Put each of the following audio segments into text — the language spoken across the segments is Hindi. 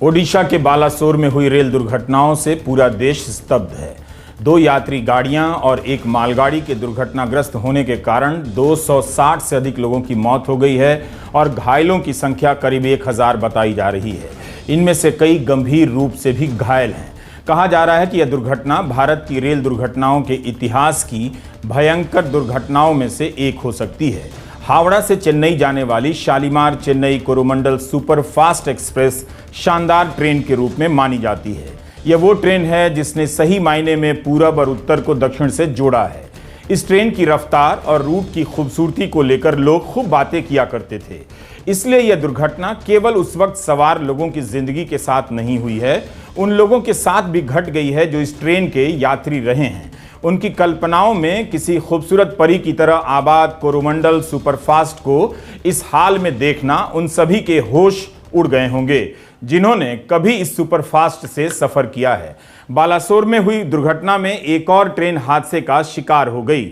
ओडिशा के बालासोर में हुई रेल दुर्घटनाओं से पूरा देश स्तब्ध है। 2 यात्री गाड़ियां और एक मालगाड़ी के दुर्घटनाग्रस्त होने के कारण 260 से अधिक लोगों की मौत हो गई है और घायलों की संख्या करीब 1000 बताई जा रही है। इनमें से कई गंभीर रूप से भी घायल हैं। कहा जा रहा है कि यह दुर्घटना भारत की रेल दुर्घटनाओं के इतिहास की भयंकर दुर्घटनाओं में से एक हो सकती है। हावड़ा से चेन्नई जाने वाली शालीमार चेन्नई कोरोमंडल सुपरफास्ट एक्सप्रेस शानदार ट्रेन के रूप में मानी जाती है। यह वो ट्रेन है जिसने सही मायने में पूरब और उत्तर को दक्षिण से जोड़ा है। इस ट्रेन की रफ्तार और रूट की खूबसूरती को लेकर लोग खूब बातें किया करते थे। इसलिए यह दुर्घटना केवल उस वक्त सवार लोगों की जिंदगी के साथ नहीं हुई है, उन लोगों के साथ भी घट गई है जो इस ट्रेन के यात्री रहे हैं। उनकी कल्पनाओं में किसी खूबसूरत परी की तरह आबाद कोरोमंडल सुपरफास्ट को इस हाल में देखना उन सभी के होश उड़ गए होंगे जिन्होंने कभी इस सुपरफास्ट से सफर किया है। बालासोर में हुई दुर्घटना में एक और ट्रेन हादसे का शिकार हो गई।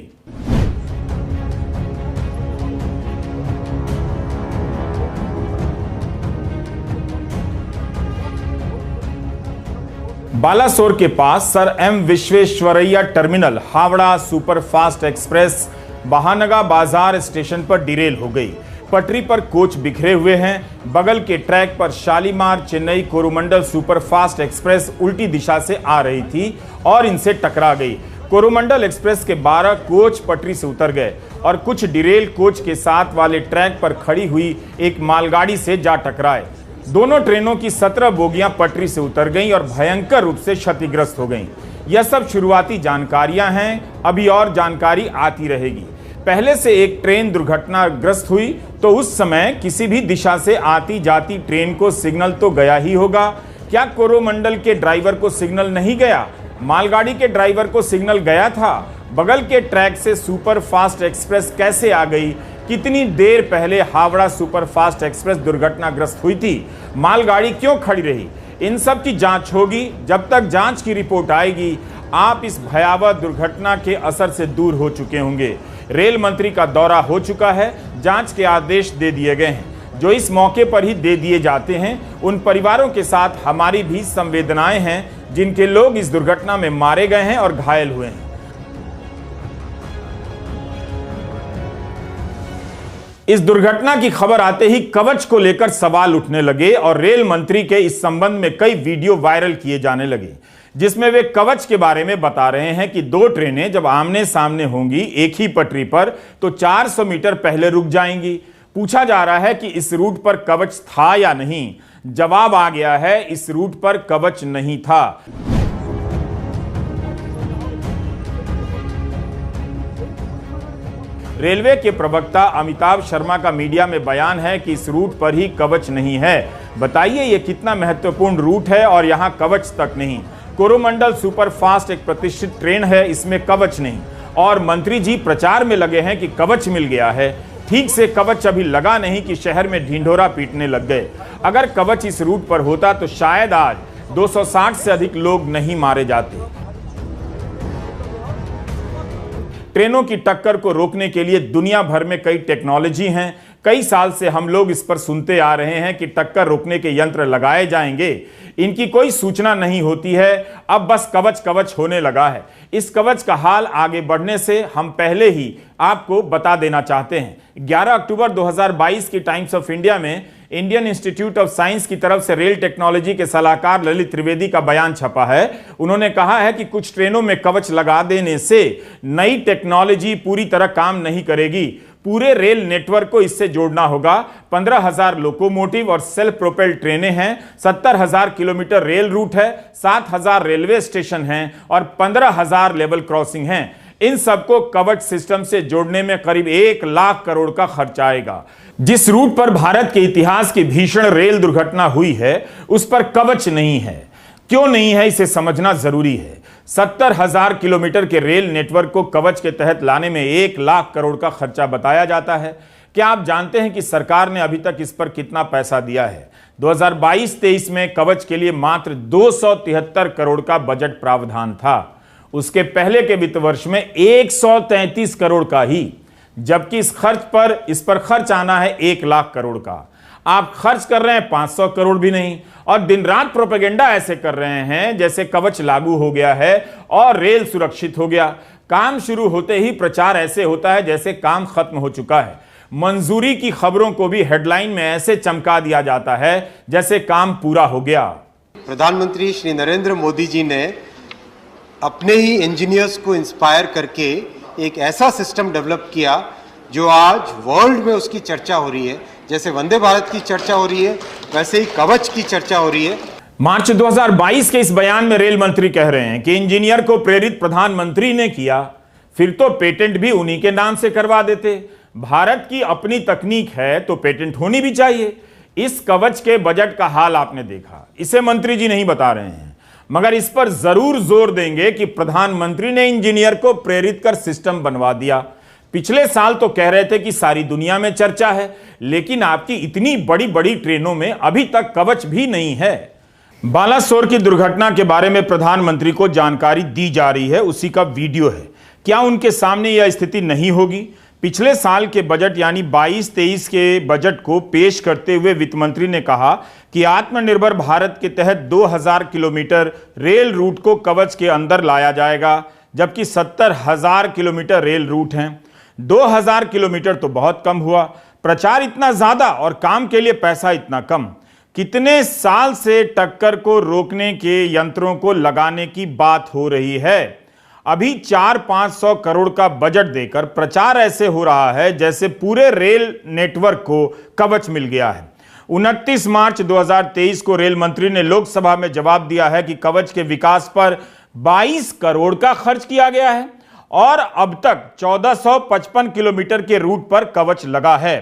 बालासोर के पास Sir M Visvesvaraya terminal Howrah superfast express Bahanaga Bazar station पर डिरेल हो गई। पटरी पर कोच बिखरे हुए हैं। बगल के ट्रैक पर शालीमार चेन्नई कोरोमंडल सुपरफास्ट एक्सप्रेस उल्टी दिशा से आ रही थी और इनसे टकरा गई। कोरोमंडल एक्सप्रेस के 12 कोच पटरी से उतर गए और कुछ डिरेल कोच के साथ वाले ट्रैक पर खड़ी हुई एक मालगाड़ी से जा टकराए। दोनों ट्रेनों की 17 बोगियां पटरी से उतर गईं और भयंकर रूप से क्षतिग्रस्त हो गईं। यह सब शुरुआती जानकारियां हैं, अभी और जानकारी आती रहेगी। पहले से एक ट्रेन दुर्घटनाग्रस्त हुई तो उस समय किसी भी दिशा से आती जाती ट्रेन को सिग्नल तो गया ही होगा। क्या कोरोमंडल के ड्राइवर को सिग्नल नहीं गया? मालगाड़ी के ड्राइवर को सिग्नल गया था। बगल के ट्रैक से सुपरफास्ट एक्सप्रेस कैसे आ गई? कितनी देर पहले हावड़ा सुपरफास्ट एक्सप्रेस दुर्घटनाग्रस्त हुई थी? मालगाड़ी क्यों खड़ी रही? इन सब की जांच होगी। जब तक जांच की रिपोर्ट आएगी आप इस भयावह दुर्घटना के असर से दूर हो चुके होंगे। रेल मंत्री का दौरा हो चुका है, जांच के आदेश दे दिए गए हैं जो इस मौके पर ही दे दिए जाते हैं। उन परिवारों के साथ हमारी भी संवेदनाएं हैं जिनके लोग इस दुर्घटना में मारे गए हैं और घायल हुए हैं। इस दुर्घटना की खबर आते ही कवच को लेकर सवाल उठने लगे और रेल मंत्री के इस संबंध में कई वीडियो वायरल किए जाने लगे जिसमें वे कवच के बारे में बता रहे हैं कि 2 ट्रेनें जब आमने सामने होंगी एक ही पटरी पर तो 400 मीटर पहले रुक जाएंगी। पूछा जा रहा है कि इस रूट पर कवच था या नहीं। जवाब आ गया है, इस रूट पर कवच नहीं था। रेलवे के प्रवक्ता अमिताभ शर्मा का मीडिया में बयान है कि इस रूट पर ही कवच नहीं है। बताइए ये कितना महत्वपूर्ण रूट है और यहां कवच तक नहीं। कोरोमंडल सुपरफास्ट एक प्रतिष्ठित ट्रेन है, इसमें कवच नहीं। और मंत्री जी प्रचार में लगे हैं कि कवच मिल गया है। ठीक से कवच अभी लगा नहीं कि शहर में ढिंढोरा पीटने लग गए। अगर कवच इस रूट पर होता तो शायद आज 260 से अधिक लोग नहीं मारे जाते। ट्रेनों की टक्कर को रोकने के लिए दुनिया भर में कई टेक्नोलॉजी हैं। कई साल से हम लोग इस पर सुनते आ रहे हैं कि टक्कर रोकने के यंत्र लगाए जाएंगे। इनकी कोई सूचना नहीं होती है। अब बस कवच कवच होने लगा है। इस कवच का हाल आगे बढ़ने से हम पहले ही आपको बता देना चाहते हैं। 11 अक्टूबर 2022 की टाइम्स ऑफ इंडिया में इंडियन इंस्टीट्यूट ऑफ साइंस की तरफ से रेल टेक्नोलॉजी के सलाहकार ललित त्रिवेदी का बयान छपा है। उन्होंने कहा है कि कुछ ट्रेनों में कवच लगा देने से नई टेक्नोलॉजी पूरी तरह काम नहीं करेगी। पूरे रेल नेटवर्क को इससे जोड़ना होगा। 15,000 लोकोमोटिव और सेल्फ प्रोपेल्ड ट्रेनें हैं, 70,000 किलोमीटर रेल रूट है, 7,000 रेलवे स्टेशन हैं और 15,000 लेवल क्रॉसिंग हैं। इन सबको कवच सिस्टम से जोड़ने में करीब 1 लाख करोड़ का खर्च आएगा। जिस रूट पर भारत के इतिहास की भीषण रेल दुर्घटना हुई है उस पर कवच नहीं है। क्यों नहीं है इसे समझना जरूरी है। 70,000 किलोमीटर के रेल नेटवर्क को कवच के तहत लाने में 1 लाख करोड़ का खर्चा बताया जाता है। क्या आप जानते हैं कि सरकार ने अभी तक इस पर कितना पैसा दिया है? 2022-23 में कवच के लिए मात्र 273 करोड़ का बजट प्रावधान था। उसके पहले के वित्त वर्ष में 133 करोड़ का ही, जबकि इस पर खर्च आना है 1 लाख करोड़ का। आप खर्च कर रहे हैं 500 करोड़ भी नहीं, और दिन रात प्रोपेगेंडा ऐसे कर रहे हैं जैसे कवच लागू हो गया है और रेल सुरक्षित हो गया। काम शुरू होते ही प्रचार ऐसे होता है जैसे काम खत्म हो चुका है। मंजूरी की खबरों को भी हेडलाइन में ऐसे चमका दिया जाता है जैसे काम पूरा हो गया। प्रधानमंत्री श्री नरेंद्र मोदी जी ने अपने ही इंजीनियर्स को इंस्पायर करके एक ऐसा सिस्टम डेवलप किया जो आज वर्ल्ड में उसकी चर्चा हो रही है। जैसे वंदे भारत की चर्चा हो रही है, वैसे ही कवच की चर्चा हो रही है। मार्च 2022 के इस बयान में रेल मंत्री कह रहे हैं कि इंजीनियर को प्रेरित प्रधानमंत्री ने किया, फिर तो पेटेंट भी उन्हीं के नाम से करवा देते। भारत की अपनी तकनीक है तो पेटेंट होनी भी चाहिए। इस कवच के बजट का हाल आपने देखा, इसे मंत्री जी नहीं बता रहे हैं, मगर इस पर जरूर जोर देंगे कि प्रधानमंत्री ने इंजीनियर को प्रेरित कर सिस्टम बनवा दिया। पिछले साल तो कह रहे थे कि सारी दुनिया में चर्चा है, लेकिन आपकी इतनी बड़ी बड़ी ट्रेनों में अभी तक कवच भी नहीं है। बालासोर की दुर्घटना के बारे में प्रधानमंत्री को जानकारी दी जा रही है, उसी का वीडियो है। क्या उनके सामने यह स्थिति नहीं होगी? पिछले साल के बजट यानी 22-23 के बजट को पेश करते हुए वित्त मंत्री ने कहा कि आत्मनिर्भर भारत के तहत 2000 किलोमीटर रेल रूट को कवच के अंदर लाया जाएगा, जबकि 70,000 किलोमीटर रेल रूट हैं। 2000 किलोमीटर तो बहुत कम हुआ। प्रचार इतना ज्यादा और काम के लिए पैसा इतना कम। कितने साल से टक्कर को रोकने के यंत्रों को लगाने की बात हो रही है। अभी 400-500 करोड़ का बजट देकर प्रचार ऐसे हो रहा है जैसे पूरे रेल नेटवर्क को कवच मिल गया है। 29 मार्च 2023 को रेल मंत्री ने लोकसभा में जवाब दिया है कि कवच के विकास पर 22 करोड़ का खर्च किया गया है और अब तक 1455 किलोमीटर के रूट पर कवच लगा है।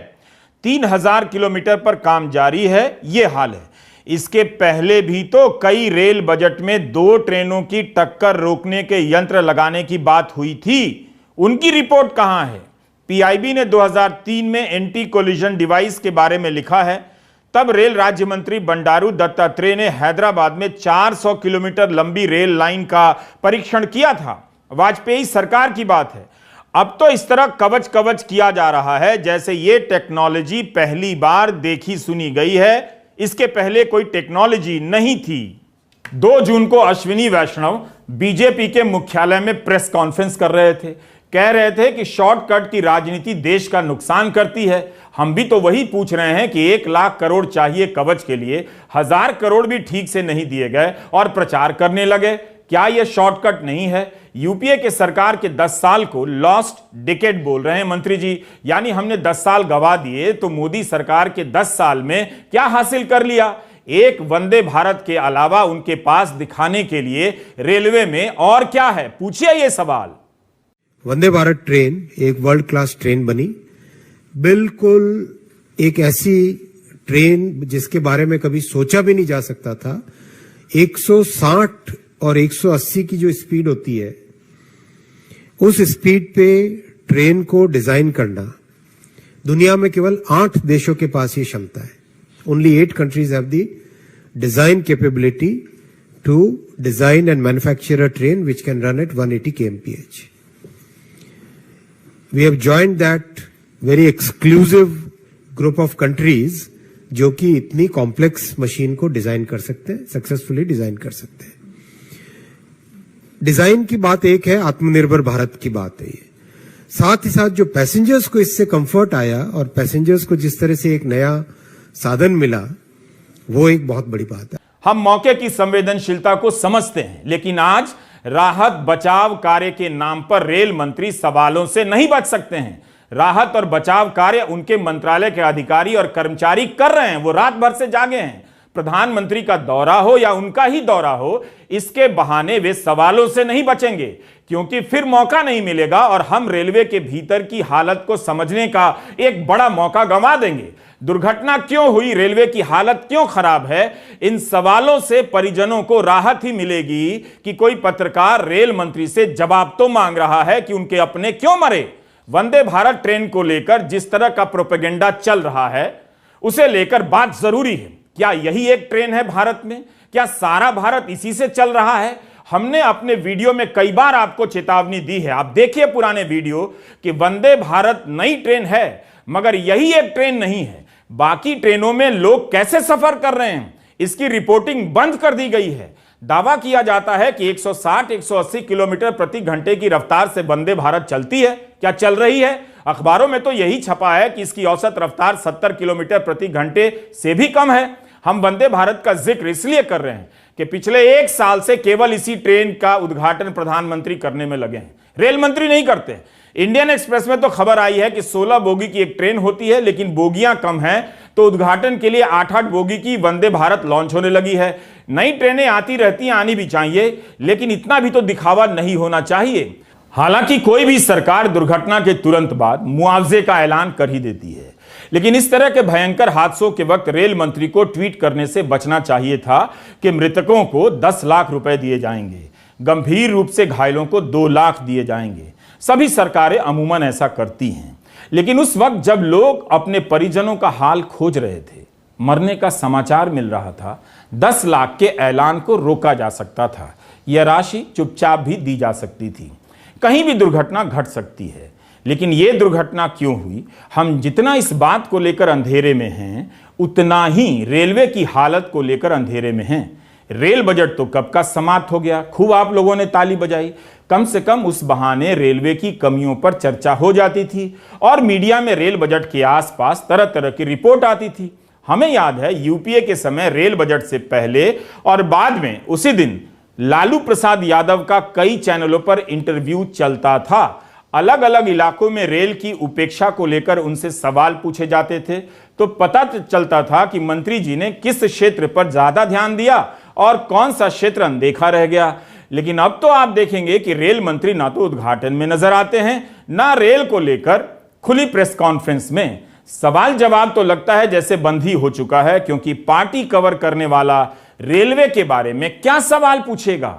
3000 किलोमीटर पर काम जारी है। यह हाल है। इसके पहले भी तो कई रेल बजट में 2 ट्रेनों की टक्कर रोकने के यंत्र लगाने की बात हुई थी। उनकी रिपोर्ट कहां है? पीआईबी ने 2003 में एंटी कोलिजन डिवाइस के बारे में लिखा है। तब रेल राज्य मंत्री बंडारू दत्तात्रेय ने हैदराबाद में 400 किलोमीटर लंबी रेल लाइन का परीक्षण किया था। वाजपेयी सरकार की बात है। अब तो इस तरह कवच कवच किया जा रहा है जैसे ये टेक्नोलॉजी पहली बार देखी सुनी गई है। इसके पहले कोई टेक्नोलॉजी नहीं थी। 2 जून को अश्विनी वैष्णव बीजेपी के मुख्यालय में प्रेस कॉन्फ्रेंस कर रहे थे। कह रहे थे कि शॉर्टकट की राजनीति देश का नुकसान करती है। हम भी तो वही पूछ रहे हैं कि 1 लाख करोड़ चाहिए कवच के लिए, 1000 करोड़ भी ठीक से नहीं दिए गए और प्रचार करने लगे। क्या यह शॉर्टकट नहीं है? यूपीए के सरकार के 10 साल को लॉस्ट डिकेड बोल रहे हैं मंत्री जी, यानी हमने 10 साल गवा दिए। तो मोदी सरकार के 10 साल में क्या हासिल कर लिया? एक वंदे भारत के अलावा उनके पास दिखाने के लिए रेलवे में और क्या है? पूछिए ये सवाल। वंदे भारत ट्रेन एक वर्ल्ड क्लास ट्रेन बनी, बिल्कुल एक ऐसी ट्रेन जिसके बारे में कभी सोचा भी नहीं जा सकता था। 160 और 180 की जो स्पीड होती है, उस स्पीड पे ट्रेन को डिजाइन करना दुनिया में केवल 8 देशों के पास ये क्षमता है। Only 8 countries have the design capability to design and manufacture a train which can run at 180 kmph. We have joined that very exclusive group of countries जो कि इतनी कॉम्प्लेक्स मशीन को डिजाइन कर सकते हैं, सक्सेसफुली डिजाइन कर सकते हैं। डिजाइन की बात एक है, आत्मनिर्भर भारत की बात है ये। साथ ही साथ जो पैसेंजर्स को इससे कंफर्ट आया और पैसेंजर्स को जिस तरह से एक नया साधन मिला, वो एक बहुत बड़ी बात है। हम मौके की संवेदनशीलता को समझते हैं, लेकिन आज राहत बचाव कार्य के नाम पर रेल मंत्री सवालों से नहीं बच सकते हैं। राहत और बचाव कार्य उनके मंत्रालय के अधिकारी और कर्मचारी कर रहे हैं, वो रात भर से जागे हैं। प्रधानमंत्री का दौरा हो या उनका ही दौरा हो, इसके बहाने वे सवालों से नहीं बचेंगे, क्योंकि फिर मौका नहीं मिलेगा और हम रेलवे के भीतर की हालत को समझने का एक बड़ा मौका गंवा देंगे। दुर्घटना क्यों हुई, रेलवे की हालत क्यों खराब है, इन सवालों से परिजनों को राहत ही मिलेगी कि कोई पत्रकार रेल मंत्री से जवाब तो मांग रहा है कि उनके अपने क्यों मरे। वंदे भारत ट्रेन को लेकर जिस तरह का प्रोपेगेंडा चल रहा है, उसे लेकर बात जरूरी है। क्या यही एक ट्रेन है भारत में? क्या सारा भारत इसी से चल रहा है? हमने अपने वीडियो में कई बार आपको चेतावनी दी है, आप देखिए पुराने वीडियो, कि वंदे भारत नई ट्रेन है, मगर यही एक ट्रेन नहीं है। बाकी ट्रेनों में लोग कैसे सफर कर रहे हैं, इसकी रिपोर्टिंग बंद कर दी गई है। दावा किया जाता है कि 160-180 किलोमीटर प्रति घंटे की रफ्तार से वंदे भारत चलती है। क्या चल रही है? अखबारों में तो यही छपा है कि इसकी औसत रफ्तार 70 किलोमीटर प्रति घंटे से भी कम है। हम वंदे भारत का जिक्र इसलिए कर रहे हैं कि पिछले 1 साल से केवल इसी ट्रेन का उद्घाटन प्रधानमंत्री करने में लगे हैं, रेल मंत्री नहीं करते। इंडियन एक्सप्रेस में तो खबर आई है कि 16 बोगी की एक ट्रेन होती है, लेकिन बोगियां कम हैं, तो उद्घाटन के लिए 8-8 बोगी की वंदे भारत लॉन्च होने लगी है। नई ट्रेनें आती रहती हैं, आनी भी चाहिए, लेकिन इतना भी तो दिखावा नहीं होना चाहिए। हालांकि कोई भी सरकार दुर्घटना के तुरंत बाद मुआवजे का ऐलान कर ही देती है, लेकिन इस तरह के भयंकर हादसों के वक्त रेल मंत्री को ट्वीट करने से बचना चाहिए था कि मृतकों को 10 लाख रुपए दिए जाएंगे, गंभीर रूप से घायलों को 2 लाख दिए जाएंगे। सभी सरकारें अमूमन ऐसा करती हैं, लेकिन उस वक्त जब लोग अपने परिजनों का हाल खोज रहे थे, मरने का समाचार मिल रहा था, 10 लाख के ऐलान को रोका जा सकता था। यह राशि चुपचाप भी दी जा सकती थी। कहीं भी दुर्घटना घट सकती है, लेकिन यह दुर्घटना क्यों हुई? हम जितना इस बात को लेकर अंधेरे में हैं, उतना ही रेलवे की हालत को लेकर अंधेरे में हैं। रेल बजट तो कब का समाप्त हो गया, खूब आप लोगों ने ताली बजाई। कम से कम उस बहाने रेलवे की कमियों पर चर्चा हो जाती थी और मीडिया में रेल बजट के आसपास तरह तरह की रिपोर्ट आती थी। हमें याद है यूपीए के समय रेल बजट से पहले और बाद में उसी दिन लालू प्रसाद यादव का कई चैनलों पर इंटरव्यू चलता था। अलग अलग इलाकों में रेल की उपेक्षा को लेकर उनसे सवाल पूछे जाते थे, तो पता चलता था कि मंत्री जी ने किस क्षेत्र पर ज्यादा ध्यान दिया और कौन सा क्षेत्र अनदेखा रह गया। लेकिन अब तो आप देखेंगे कि रेल मंत्री ना तो उद्घाटन में नजर आते हैं, ना रेल को लेकर खुली प्रेस कॉन्फ्रेंस में। सवाल जवाब तो लगता है जैसे बंद ही हो चुका है, क्योंकि पार्टी कवर करने वाला रेलवे के बारे में क्या सवाल पूछेगा।